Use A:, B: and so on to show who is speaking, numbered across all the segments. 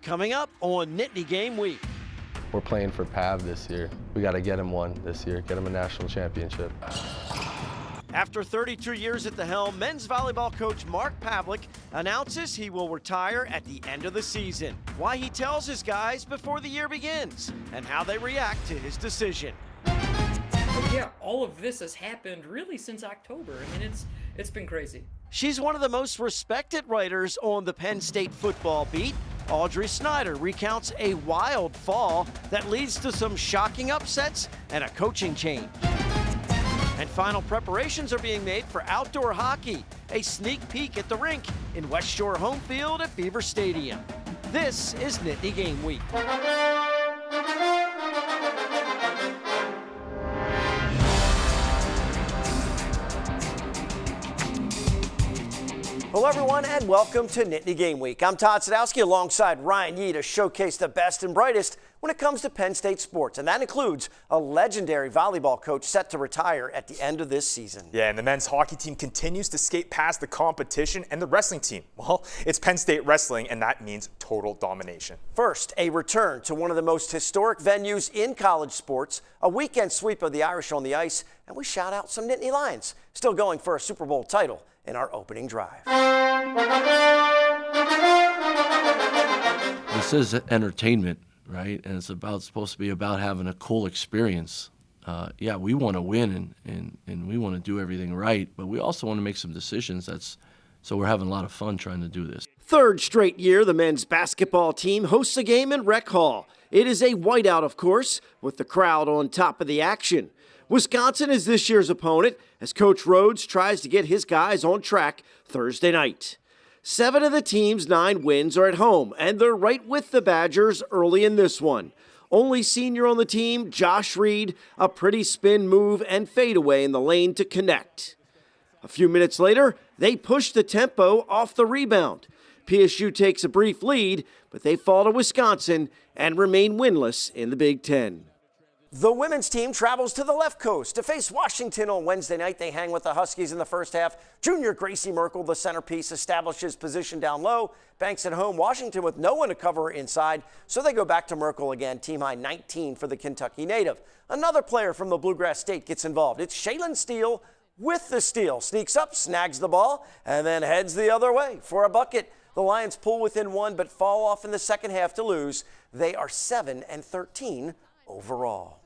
A: coming up on Nittany Game Week.
B: We're playing for PAV this year. We got to get him one this year, get him a national championship.
A: After 32 years at the helm, men's volleyball coach Mark Pavlik announces he will retire at the end of the season. Why he tells his guys before the year begins and how they react to his decision.
C: Yeah, all of this has happened really since October. I mean, it's been crazy.
A: She's one of the most respected writers on the Penn State football beat. Audrey Snyder recounts a wild fall that leads to some shocking upsets and a coaching change. And final preparations are being made for outdoor hockey, a sneak peek at the rink in West Shore home field at Beaver Stadium. This is Nittany Game Week. Hello, everyone, and welcome to Nittany Game Week. I'm Todd Sadowski alongside Ryan Yee to showcase the best and brightest when it comes to Penn State sports, and that includes a legendary volleyball coach set to retire at the end of this season.
D: Yeah, and the men's hockey team continues to skate past the competition, and the wrestling team, well, it's Penn State wrestling, and that means total domination.
A: First, a return to one of the most historic venues in college sports, a weekend sweep of the Irish on the ice, and we shout out some Nittany Lions, still going for a Super Bowl title in our opening drive.
E: This is entertainment, right? And it's supposed to be about having a cool experience. Yeah, we want to win and we want to do everything right, but we also want to make some decisions. So we're having a lot of fun trying to do this.
A: Third straight year, the men's basketball team hosts a game in Rec Hall. It is a whiteout, of course, with the crowd on top of the action. Wisconsin is this year's opponent as Coach Rhodes tries to get his guys on track Thursday night. 7 of the team's 9 wins are at home, and they're right with the Badgers early in this one. Only senior on the team, Josh Reed, a pretty spin move and fadeaway in the lane to connect. A few minutes later, they push the tempo off the rebound. PSU takes a brief lead, but they fall to Wisconsin and remain winless in the Big Ten. The women's team travels to the left coast to face Washington on Wednesday night. They hang with the Huskies in the first half. Junior Gracie Merkel, the centerpiece, establishes position down low. Banks at home. Washington with no one to cover her inside, so they go back to Merkel again. Team high 19 for the Kentucky native. Another player from the Bluegrass State gets involved. It's Shaylin Steele with the steal. Sneaks up, snags the ball, and then heads the other way for a bucket. The Lions pull within 1 but fall off in the second half to lose. They are 7-13 overall.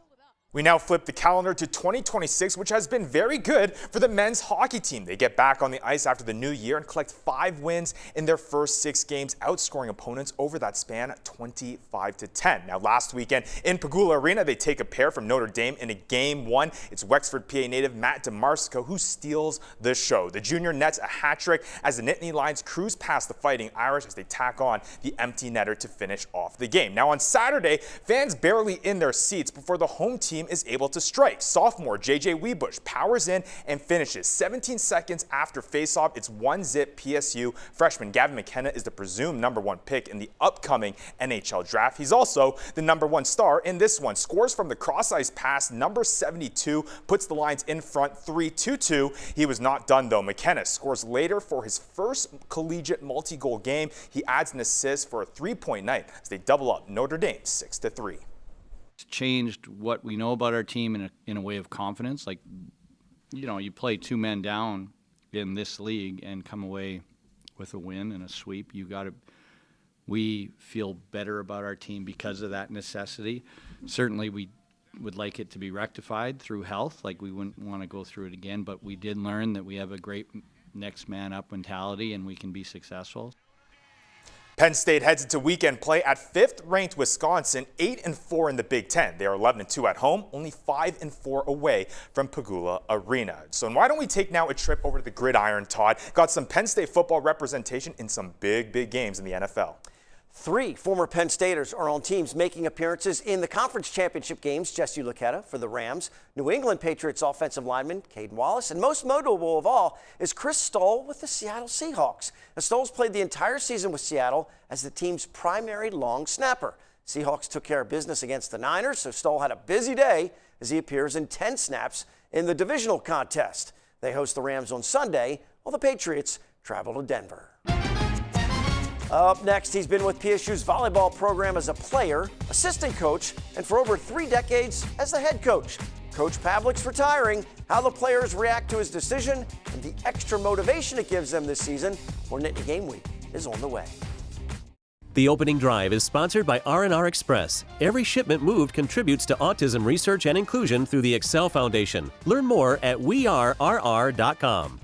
D: We now flip the calendar to 2026, which has been very good for the men's hockey team. They get back on the ice after the new year and collect 5 wins in their first 6 games, outscoring opponents over that span 25-10. Now, last weekend in Pagula Arena, they take a pair from Notre Dame in a Game 1. It's Wexford, PA native Matt DeMarsico who steals the show. The junior nets a hat trick as the Nittany Lions cruise past the Fighting Irish as they tack on the empty netter to finish off the game. Now, on Saturday, fans barely in their seats before the home team is able to strike. Sophomore J.J. Weebush powers in and finishes 17 seconds after faceoff. It's 1-zip PSU. Freshman Gavin McKenna is the presumed #1 pick in the upcoming NHL draft. He's also the #1 star in this one. Scores from the cross-ice pass, number 72, puts the Lions in front 3-2. He was not done though. McKenna scores later for his first collegiate multi-goal game. He adds an assist for a 3-point night as they double up Notre Dame 6-3.
F: Changed what we know about our team in a way of confidence. Like, you know, you play 2 men down in this league and come away with a win and a sweep. We feel better about our team because of that necessity. Certainly we would like it to be rectified through health. Like, we wouldn't want to go through it again, but we did learn that we have a great next man up mentality and we can be successful.
D: Penn State heads into weekend play at 5th-ranked Wisconsin, 8-4 in the Big Ten. They are 11-2 at home, only 5-4 away from Pagula Arena. So why don't we take now a trip over to the gridiron, Todd? Got some Penn State football representation in some big games in the NFL.
A: 3 former Penn Staters are on teams making appearances in the conference championship games. Jesse Luketa for the Rams, New England Patriots offensive lineman Caden Wallace, and most notable of all is Chris Stoll with the Seattle Seahawks. Now, Stoll's played the entire season with Seattle as the team's primary long snapper. Seahawks took care of business against the Niners, so Stoll had a busy day as he appears in 10 snaps in the divisional contest. They host the Rams on Sunday, while the Patriots travel to Denver. Up next, he's been with PSU's volleyball program as a player, assistant coach, and for over 3 decades as the head coach. Coach Pavlik's retiring, how the players react to his decision, and the extra motivation it gives them this season. More Nittany Game Week is on the way.
G: The opening drive is sponsored by R&R Express. Every shipment moved contributes to autism research and inclusion through the Excel Foundation. Learn more at wearerr.com.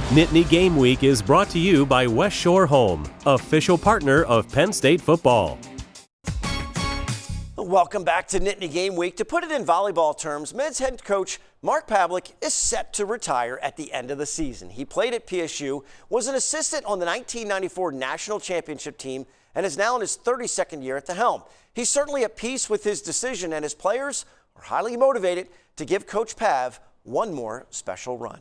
G: Nittany Game Week is brought to you by West Shore Home, official partner of Penn State football.
A: Welcome back to Nittany Game Week. To put it in volleyball terms, men's head coach Mark Pavlik is set to retire at the end of the season. He played at PSU, was an assistant on the 1994 national championship team, and is now in his 32nd year at the helm. He's certainly at peace with his decision, and his players are highly motivated to give Coach Pav one more special run.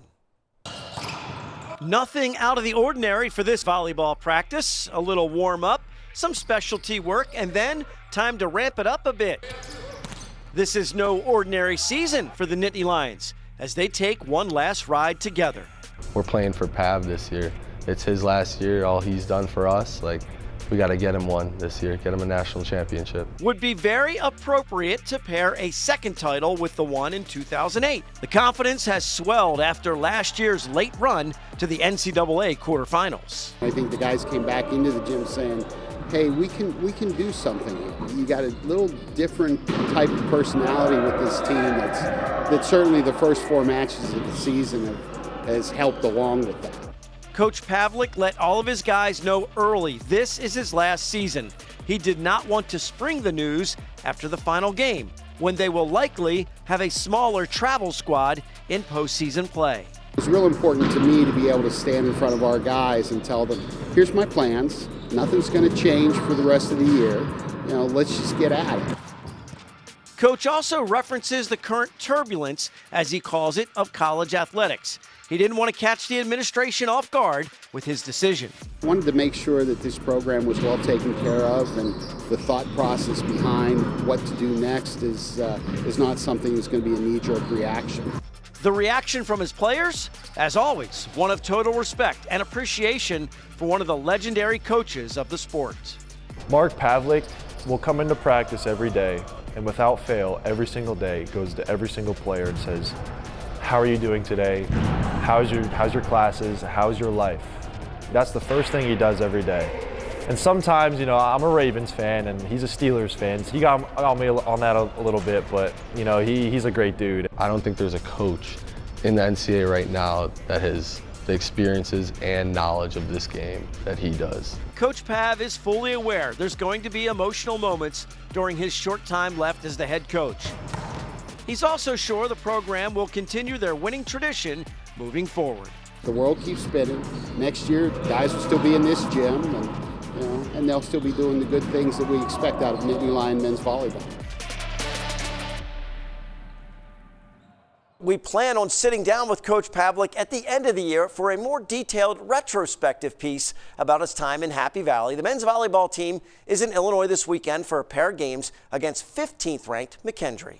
A: Nothing out of the ordinary for this volleyball practice. A little warm-up, some specialty work, and then time to ramp it up a bit. This is no ordinary season for the Nittany Lions as they take one last ride together.
B: We're playing for Pav this year. It's his last year, all he's done for us. We got to get him one this year, get him a national championship.
A: Would be very appropriate to pair a second title with the one in 2008. The confidence has swelled after last year's late run to the NCAA quarterfinals.
H: I think the guys came back into the gym saying, hey, we can do something here. You got a little different type of personality with this team that certainly the first 4 matches of the season has helped along with that.
A: Coach Pavlik let all of his guys know early this is his last season. He did not want to spring the news after the final game, when they will likely have a smaller travel squad in postseason play.
H: It's real important to me to be able to stand in front of our guys and tell them, here's my plans. Nothing's going to change for the rest of the year. Let's just get at it.
A: Coach also references the current turbulence, as he calls it, of college athletics. He didn't want to catch the administration off guard with his decision.
H: I wanted to make sure that this program was well taken care of, and the thought process behind what to do next is not something that's going to be a knee-jerk reaction.
A: The reaction from his players, as always, one of total respect and appreciation for one of the legendary coaches of the sport. Mark
I: Pavlik will come into practice every day, and without fail, every single day, goes to every single player and says, how are you doing today? How's your classes? How's your life? That's the first thing he does every day. And sometimes, I'm a Ravens fan and he's a Steelers fan, so he got me on that a little bit, but, he's a great dude.
B: I don't think there's a coach in the NCAA right now that has the experiences and knowledge of this game that he does.
A: Coach Pav is fully aware there's going to be emotional moments during his short time left as the head coach. He's also sure the program will continue their winning tradition moving forward.
H: The world keeps spinning. Next year, guys will still be in this gym, and they'll still be doing the good things that we expect out of Nittany Lion men's volleyball. We plan on sitting down with Coach Pavlik at the end of the year for a more detailed retrospective piece about his time in Happy Valley. The men's volleyball team is in Illinois this weekend for a pair of games against 15th-ranked McKendree.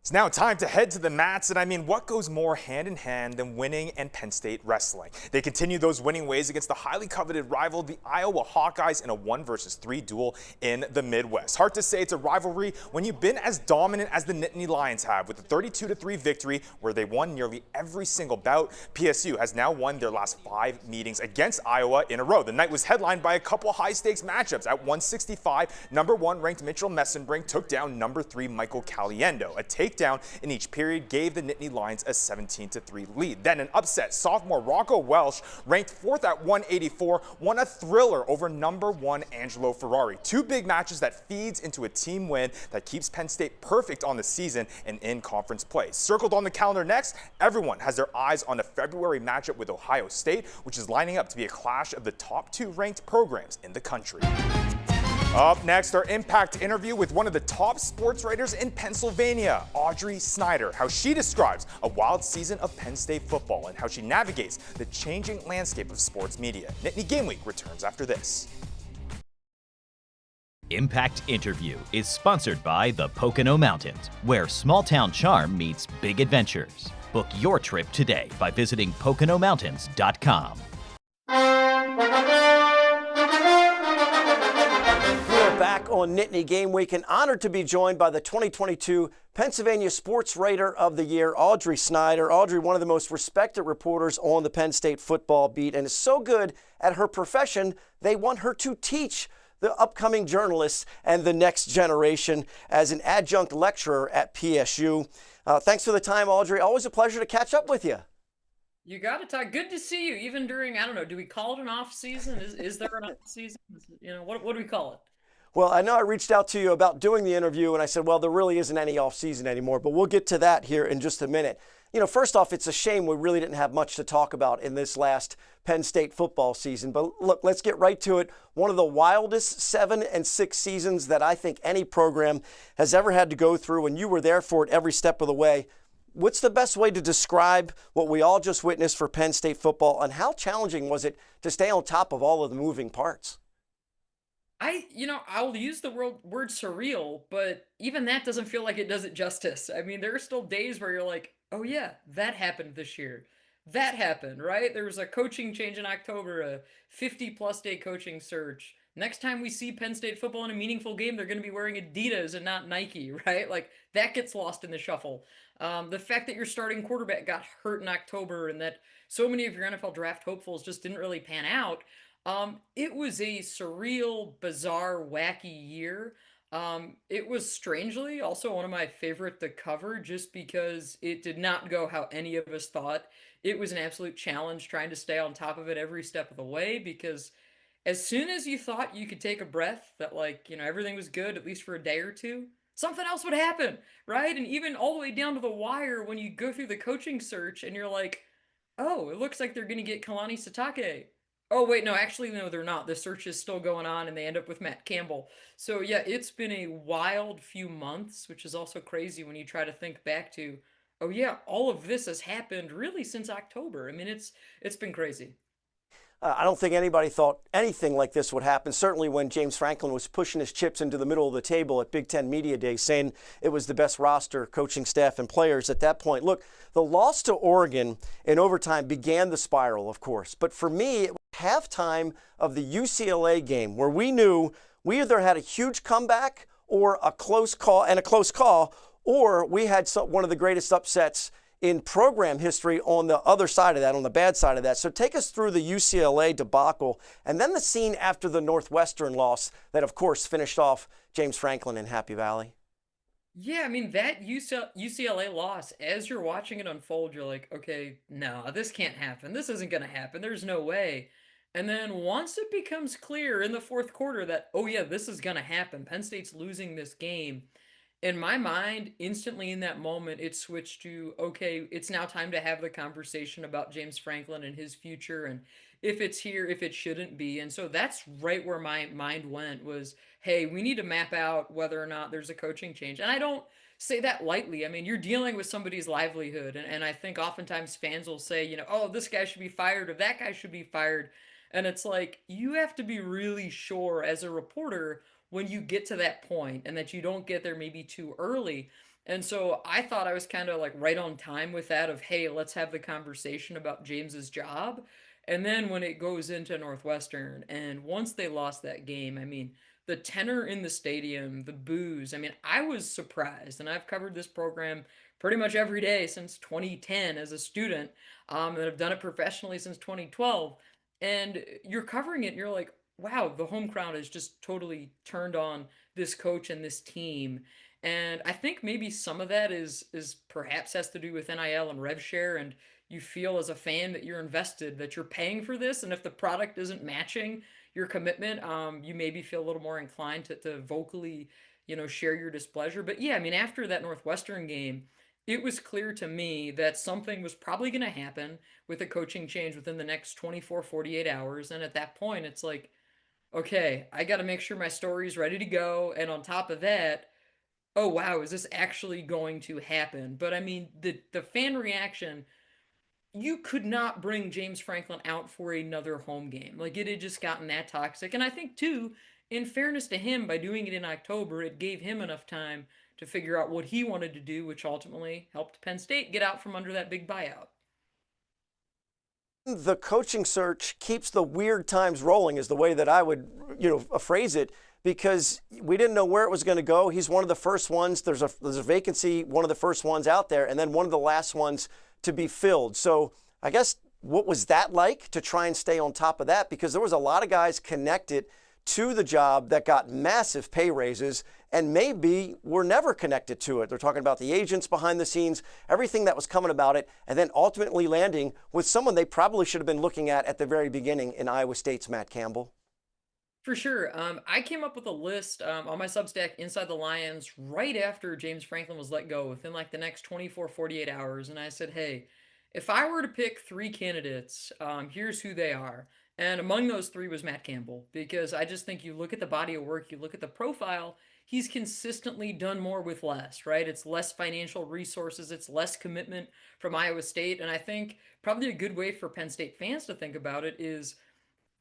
D: It's now time to head to the mats, and what goes more hand in hand than winning and Penn State wrestling? They continue those winning ways against the highly coveted rival, the Iowa Hawkeyes, in a 1-versus-3 duel in the Midwest. Hard to say it's a rivalry when you've been as dominant as the Nittany Lions have, with a 32-3 victory where they won nearly every single bout. PSU has now won their last 5 meetings against Iowa in a row. The night was headlined by a couple high-stakes matchups. At 165, number 1 ranked Mitchell Messenbrink took down number 3 Michael Caliendo. A takedown in each period gave the Nittany Lions a 17-3 lead. Then an upset, sophomore Rocco Welsh, ranked 4th at 184, won a thriller over number 1 Angelo Ferrari. 2 big matches that feeds into a team win that keeps Penn State perfect on the season and in conference play. Circled on the calendar next, everyone has their eyes on a February matchup with Ohio State, which is lining up to be a clash of the top 2 ranked programs in the country. Up next, our Impact interview with one of the top sports writers in Pennsylvania, Audrey Snyder, how she describes a wild season of Penn State football and how she navigates the changing landscape of sports media. Nittany Game Week returns after this.
J: Impact Interview is sponsored by the Pocono Mountains, where small-town charm meets big adventures. Book your trip today by visiting PoconoMountains.com.
A: We're back on Nittany Game Week and honored to be joined by the 2022 Pennsylvania Sports Writer of the Year, Audrey Snyder. Audrey, one of the most respected reporters on the Penn State football beat, and is so good at her profession, they want her to teach the upcoming journalists and the next generation as an adjunct lecturer at PSU. Thanks for the time, Audrey. Always a pleasure to catch up with you.
C: You got to talk. Good to see you, even during, I don't know, do we call it an off season? Is there an off season? What do we call it?
A: Well, I know I reached out to you about doing the interview, and I said, well, there really isn't any off season anymore, but we'll get to that here in just a minute. First off, it's a shame we really didn't have much to talk about in this last Penn State football season. But look, let's get right to it. One of the wildest 7 and 6 seasons that I think any program has ever had to go through, and you were there for it every step of the way. What's the best way to describe what we all just witnessed for Penn State football, and how challenging was it to stay on top of all of the moving parts?
C: I'll use the word surreal, but even that doesn't feel like it does it justice. I mean, there are still days where you're like, oh yeah, that happened this year. That happened, right? There was a coaching change in October, a 50-plus day coaching search. Next time we see Penn State football in a meaningful game, they're going to be wearing Adidas and not Nike, right? Like, that gets lost in the shuffle. The fact that your starting quarterback got hurt in October and that so many of your NFL draft hopefuls just didn't really pan out. It was a surreal, bizarre, wacky year. It was strangely also one of my favorite to cover just because it did not go how any of us thought. It was an absolute challenge trying to stay on top of it every step of the way, because as soon as you thought you could take a breath, that everything was good, at least for a day or two, something else would happen, right? And even all the way down to the wire when you go through the coaching search and you're like, oh, it looks like they're going to get Kalani Sitake. Oh, wait, no, actually, no, they're not. The search is still going on, and they end up with Matt Campbell. So, yeah, it's been a wild few months, which is also crazy when you try to think back to, oh, yeah, all of this has happened really since October. I mean, it's been crazy.
A: I don't think anybody thought anything like this would happen. Certainly when James Franklin was pushing his chips into the middle of the table at Big Ten Media Day, saying it was the best roster, coaching staff, and players at that point. Look, the loss to Oregon in overtime began the spiral, of course. But for me, it was halftime of the UCLA game where we knew we either had a huge comeback or a close call, or we had one of the greatest upsets in program history on the other side of that, on the bad side of that. So take us through the UCLA debacle and then the scene after the Northwestern loss that, of course, finished off James Franklin in Happy Valley.
C: Yeah, I mean, that UCLA loss, as you're watching it unfold, you're like, okay, no, this can't happen. This isn't going to happen. There's no way. And then once it becomes clear in the fourth quarter that, oh yeah, this is going to happen, Penn State's losing this game, in my mind, instantly in that moment, it switched to, okay, it's now time to have the conversation about James Franklin and his future and if it's here, if it shouldn't be. And so that's right where my mind went was, hey, we need to map out whether or not there's a coaching change. And I don't say that lightly. I mean, you're dealing with somebody's livelihood. And I think oftentimes fans will say, oh, this guy should be fired or that guy should be fired. And it's like, you have to be really sure as a reporter when you get to that point and that you don't get there maybe too early. And so I thought I was kind of like right on time with that of, hey, let's have the conversation about James's job. And then when it goes into Northwestern and once they lost that game, I mean, the tenor in the stadium, the boos, I mean, I was surprised. And I've covered this program pretty much every day since 2010 as a student, and I've done it professionally since 2012. And you're covering it and you're like, wow, the home crowd has just totally turned on this coach and this team. And I think maybe some of that is perhaps has to do with NIL and rev share, and you feel as a fan that you're invested, that you're paying for this, and if the product isn't matching your commitment, you maybe feel a little more inclined to vocally, share your displeasure. But yeah, I mean, after that Northwestern game, it was clear to me that something was probably going to happen with a coaching change within the next 24, 48 hours. And at that point, it's like, okay, I got to make sure my story's ready to go. And on top of that, oh, wow, is this actually going to happen? But I mean, the fan reaction, you could not bring James Franklin out for another home game. Like, it had just gotten that toxic. And I think, too, in fairness to him, by doing it in October, it gave him enough time to figure out what he wanted to do, which ultimately helped Penn State get out from under that big buyout.
A: The coaching search keeps the weird times rolling is the way that I would, phrase it, because we didn't know where it was going to go. He's one of the first ones. There's a vacancy, one of the first ones out there, and then one of the last ones to be filled. So I guess what was that like to try and stay on top of that? Because there was a lot of guys connected to the job that got massive pay raises and maybe were never connected to it. They're talking about the agents behind the scenes, everything that was coming about it, and then ultimately landing with someone they probably should have been looking at the very beginning in Iowa State's Matt Campbell.
C: For sure. I came up with a list on my Substack, Inside the Lions, right after James Franklin was let go, within like the next 24, 48 hours. And I said, hey, if I were to pick 3 candidates, here's who they are. And among those 3 was Matt Campbell, because I just think you look at the body of work, you look at the profile, he's consistently done more with less, right? It's less financial resources, it's less commitment from Iowa State. And I think probably a good way for Penn State fans to think about it is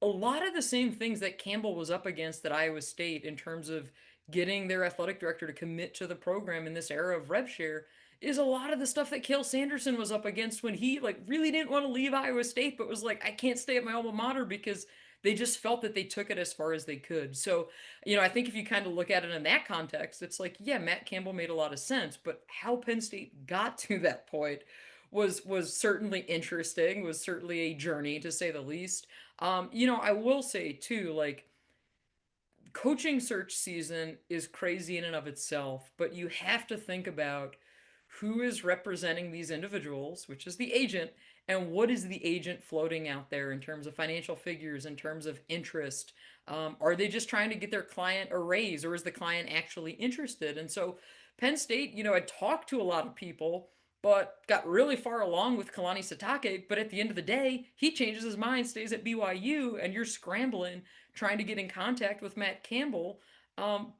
C: a lot of the same things that Campbell was up against at Iowa State in terms of getting their athletic director to commit to the program in this era of rev share is a lot of the stuff that Cale Sanderson was up against when he really didn't want to leave Iowa State, but was like, I can't stay at my alma mater, because they just felt that they took it as far as they could. So, I think if you kind of look at it in that context, it's like, yeah, Matt Campbell made a lot of sense, but how Penn State got to that point was certainly interesting, was certainly a journey to say the least. I will say too, coaching search season is crazy in and of itself, but you have to think about who is representing these individuals, which is the agent, and what is the agent floating out there in terms of financial figures, in terms of interest. Are they just trying to get their client a raise, or is the client actually interested? And so Penn State, had talked to a lot of people, but got really far along with Kalani Sitake. But at the end of the day, he changes his mind, stays at BYU, and you're scrambling, trying to get in contact with Matt Campbell,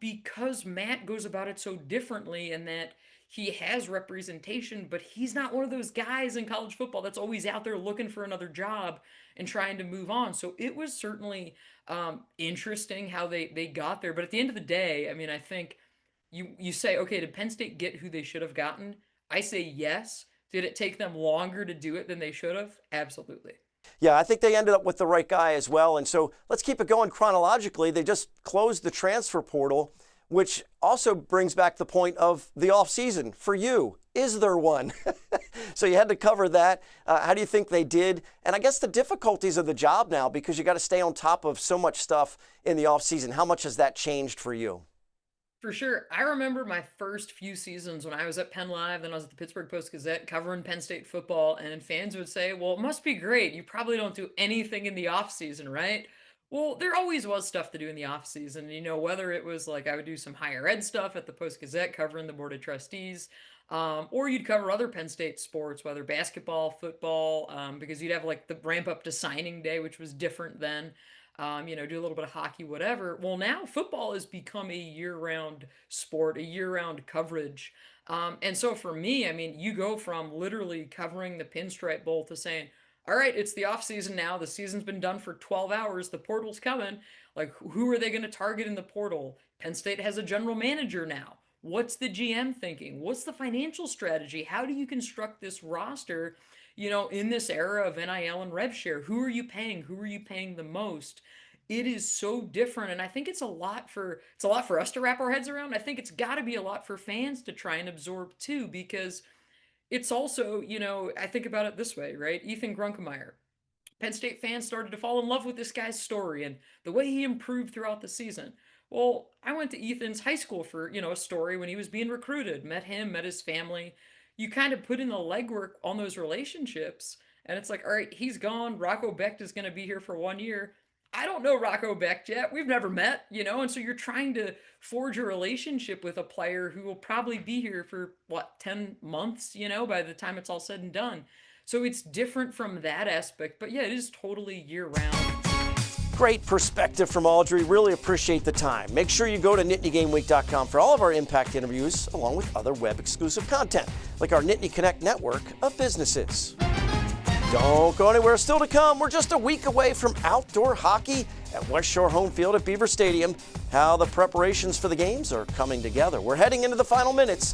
C: because Matt goes about it so differently in that he has representation, but he's not one of those guys in college football that's always out there looking for another job and trying to move on. So it was certainly interesting how they got there. But at the end of the day, I think you say, okay, did Penn State get who they should have gotten? I say yes. Did it take them longer to do it than they should have? Absolutely.
A: Yeah, I think they ended up with the right guy as well. And so let's keep it going chronologically. They just closed the transfer portal, which also brings back the point of the offseason for you. Is there one? So you had to cover that. How do you think they did? And I guess the difficulties of the job now, because you got to stay on top of so much stuff in the offseason. How much has that changed for you?
C: For sure. I remember my first few seasons when I was at Penn Live, then I was at the Pittsburgh Post-Gazette covering Penn State football, and fans would say, well, it must be great. You probably don't do anything in the offseason, right? Well, there always was stuff to do in the offseason, whether it was I would do some higher ed stuff at the Post-Gazette covering the Board of Trustees, or you'd cover other Penn State sports, whether basketball, football, because you'd have the ramp up to signing day, which was different then. Do a little bit of hockey, whatever. Well, now football has become a year-round sport, a year-round coverage. And so for me, you go from literally covering the Pinstripe Bowl to saying, all right, it's the offseason now. The season's been done for 12 hours. The portal's coming. Who are they going to target in the portal? Penn State has a general manager now. What's the GM thinking? What's the financial strategy? How do you construct this roster, in this era of NIL and rev share? Who are you paying? Who are you paying the most? It is so different, and I think it's a lot for us to wrap our heads around. I think it's got to be a lot for fans to try and absorb too, because it's also, I think about it this way, right? Ethan Grunkemeyer. Penn State fans started to fall in love with this guy's story and the way he improved throughout the season. Well, I went to Ethan's high school for, a story when he was being recruited, met him, met his family. You kind of put in the legwork on those relationships, and it's like, all right, he's gone. Rocco Becht is going to be here for 1 year. I don't know Rocco Becht yet. We've never met, and so you're trying to forge a relationship with a player who will probably be here for 10 months, by the time it's all said and done. So it's different from that aspect, but yeah, it is totally year round.
A: Great perspective from Audrey. Really appreciate the time. Make sure you go to NittanyGameWeek.com for all of our Impact interviews, along with other web exclusive content, like our Nittany Connect network of businesses. Don't go anywhere. Still to come, we're just a week away from outdoor hockey at West Shore Home Field at Beaver Stadium. How the preparations for the games are coming together. We're heading into the final minutes.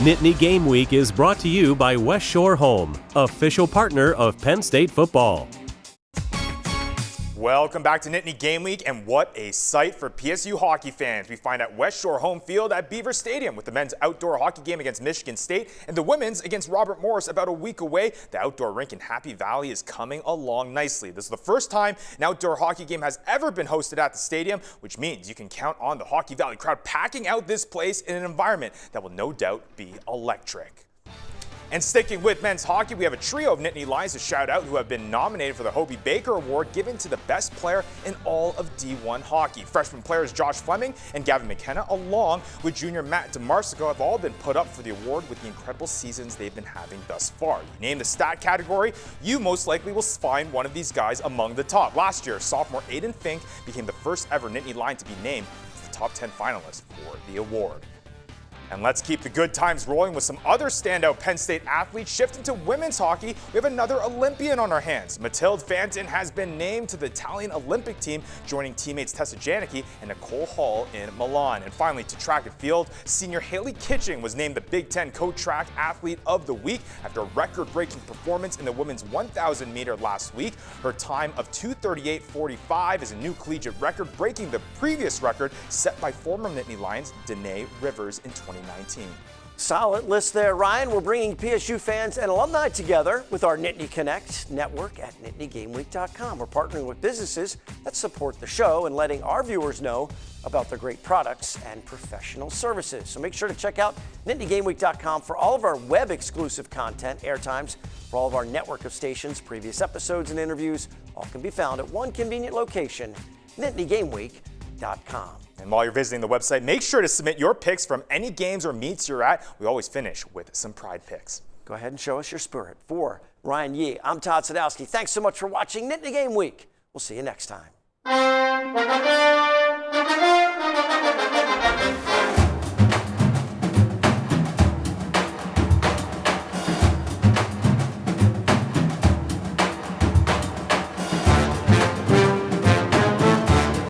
G: Nittany Game Week is brought to you by West Shore Home, official partner of Penn State football.
D: Welcome back to Nittany Game Week, and what a sight for PSU hockey fans. We find at West Shore Home Field at Beaver Stadium with the men's outdoor hockey game against Michigan State and the women's against Robert Morris about a week away. The outdoor rink in Happy Valley is coming along nicely. This is the first time an outdoor hockey game has ever been hosted at the stadium, which means you can count on the Hockey Valley crowd packing out this place in an environment that will no doubt be electric. And sticking with men's hockey, we have a trio of Nittany Lions to shout out who have been nominated for the Hobie Baker Award given to the best player in all of D1 hockey. Freshman players Josh Fleming and Gavin McKenna, along with junior Matt DeMarsico, have all been put up for the award with the incredible seasons they've been having thus far. You name the stat category, you most likely will find one of these guys among the top. Last year, sophomore Aiden Fink became the first ever Nittany Lion to be named as the top 10 finalist for the award. And let's keep the good times rolling with some other standout Penn State athletes. Shifting to women's hockey, we have another Olympian on our hands. Mathilde Fantin has been named to the Italian Olympic team, joining teammates Tessa Janicki and Nicole Hall in Milan. And finally, to track and field, senior Haley Kitching was named the Big Ten Co-Track Athlete of the Week after a record-breaking performance in the women's 1,000 meter last week. Her time of 2:38.45 is a new collegiate record, breaking the previous record set by former Nittany Lions Danae Rivers in 2019.
A: Solid list there, Ryan. We're bringing PSU fans and alumni together with our Nittany Connect network at NittanyGameWeek.com. We're partnering with businesses that support the show and letting our viewers know about their great products and professional services. So make sure to check out NittanyGameWeek.com for all of our web-exclusive content, airtimes for all of our network of stations, previous episodes and interviews. All can be found at one convenient location, NittanyGameWeek.com.
D: And while you're visiting the website, make sure to submit your picks from any games or meets you're at. We always finish with some pride picks.
A: Go ahead and show us your spirit. For Ryan Yee, I'm Todd Sadowski. Thanks so much for watching Nittany Game Week. We'll see you next time.